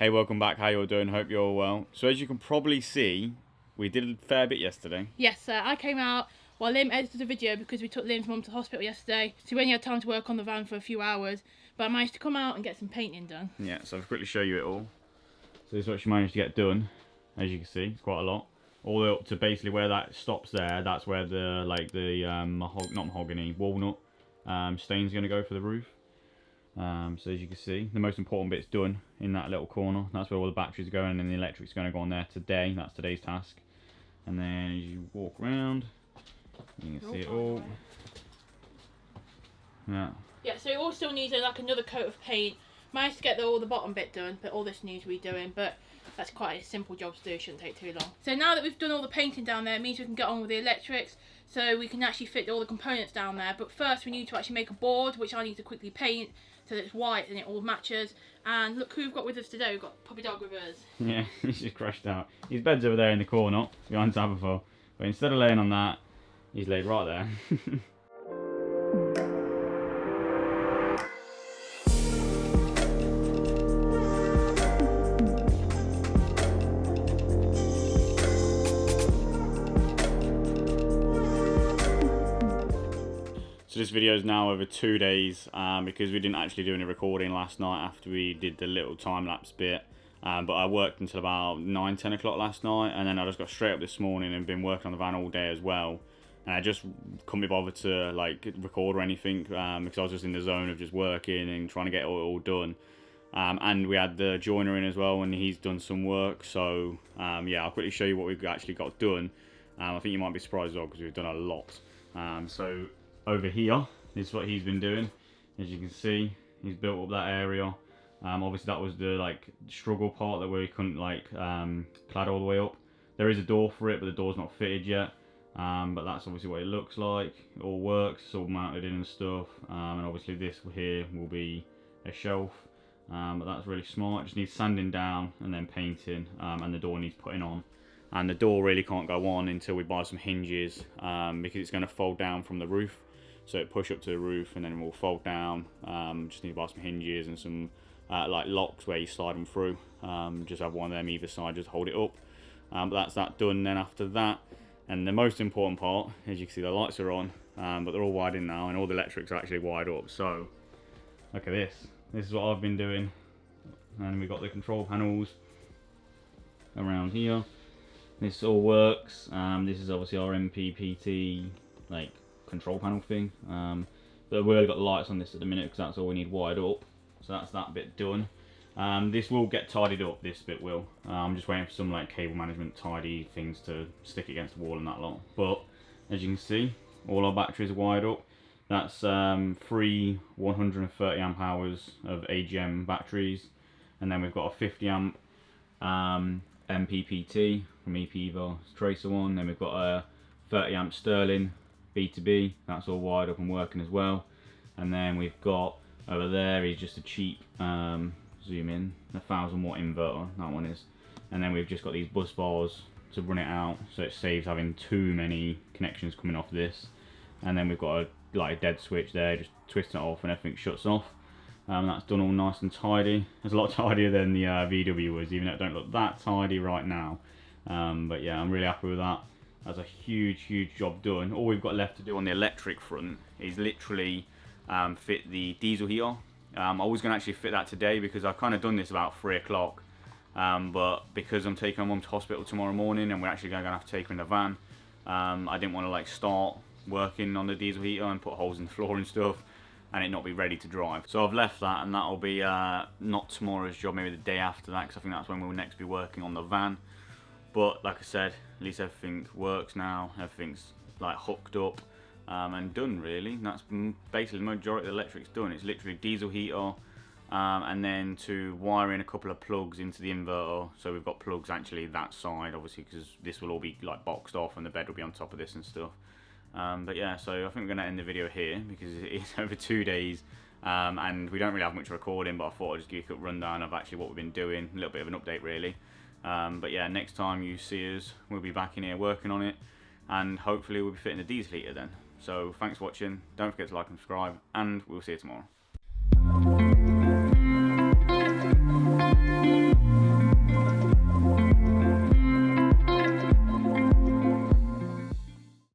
Hey, welcome back. How you all doing? Hope you're all well. So as you can probably see, we did a fair bit yesterday. Yes, I came out while Liam edited a video because we took Liam's mum to hospital yesterday. So we only had time to work on the van for a few hours, but I managed to come out and get some painting done. Yeah, so I'll quickly show you it all. So this is what she managed to get done. As you can see, it's quite a lot. All the way up to basically where that stops there, that's where the not mahogany, walnut stain's going to go for the roof. So as you can see, the most important bit's done in that little corner. That's where all the batteries are going, and the electric's going to go on there today. That's today's task. And then as you walk around, you can see it all. Yeah. Yeah, so it all still needs like another coat of paint. Managed to get all the bottom bit done, but all this needs redoing. But that's quite a simple job to do. It shouldn't take too long. So now that we've done all the painting down there, it means we can get on with the electrics. So we can actually fit all the components down there. But first we need to actually make a board, which I need to quickly paint so that it's white and it all matches. And look who we've got with us today. We've got Puppy Dog with us. Yeah, he's just crashed out. His bed's over there in the corner, behind Tabitha. But instead of laying on that, he's laid right there. So this video is now over 2 days because we didn't actually do any recording last night after we did the little time-lapse bit. But I worked until about 9-10 o'clock last night, and then I just got straight up this morning and been working on the van all day as well. And I just couldn't be bothered to like record or anything because I was just in the zone of just working and trying to get it all done. And we had the joiner in as well, and he's done some work. So yeah, I'll quickly show you what we've actually got done. I think you might be surprised as well because we've done a lot. So over here, this is what he's been doing. As you can see, he's built up that area. Obviously that was the like struggle part that we couldn't like clad all the way up. There is a door for it, but the door's not fitted yet. But that's obviously what it looks like. It all works, it's all mounted in and stuff. And obviously this here will be a shelf. But that's really smart. Just needs sanding down and then painting, and the door needs putting on. And the door really can't go on until we buy some hinges because it's going to fold down from the roof. So it push up to the roof and then it will fold down. Just need to buy some hinges and some like locks where you slide them through. Just have one of them either side, just hold it up. But that's that done. Then after that, and the most important part, as you can see, the lights are on, but they're all wired in now, and all the electrics are actually wired up. So look at this. This is what I've been doing. And we've got the control panels around here. This all works. This is obviously our MPPT like control panel thing. But we've only got the lights on this at the minute because that's all we need wired up. So that's that bit done. This will get tidied up, this bit will. I'm just waiting for some like cable management tidy things to stick against the wall and that lot. But as you can see, all our batteries are wired up. That's 3 130 amp hours of AGM batteries. And then we've got a 50 amp MPPT from EPEVA Tracer one. Then we've got a 30 amp Sterling B2B, that's all wired up and working as well. And then we've got over there is just a cheap zoom in, 1000 watt inverter, that one is. And then we've just got these bus bars to run it out, so it saves having too many connections coming off this. And then we've got a dead switch there, just twisting it off and everything shuts off. That's done all nice and tidy. It's a lot tidier than the VW was, even though it don't look that tidy right now. But yeah, I'm really happy with that. That's a huge job done. All we've got left to do on the electric front is literally fit the diesel heater. I was going to actually fit that today because I've kind of done this about 3 o'clock. But because I'm taking my mum to hospital tomorrow morning and we're actually going to have to take her in the van, I didn't want to like start working on the diesel heater and put holes in the floor and stuff and it not be ready to drive. So I've left that, and that'll be not tomorrow's job, maybe the day after that, because I think that's when we'll next be working on the van. But like I said, at least everything works now, everything's like hooked up and done really. That's basically the majority of the electric's done. It's literally diesel heater and then to wire in a couple of plugs into the inverter. So we've got plugs actually that side, obviously, because this will all be like boxed off and the bed will be on top of this and stuff. But yeah, so I think we're going to end the video here because it's over 2 days and we don't really have much recording, but I thought I'd just give you a quick rundown of actually what we've been doing, a little bit of an update really. But yeah, next time you see us, we'll be back in here working on it, and hopefully we'll be fitting the diesel heater then. So thanks for watching, don't forget to like and subscribe, and we'll see you tomorrow.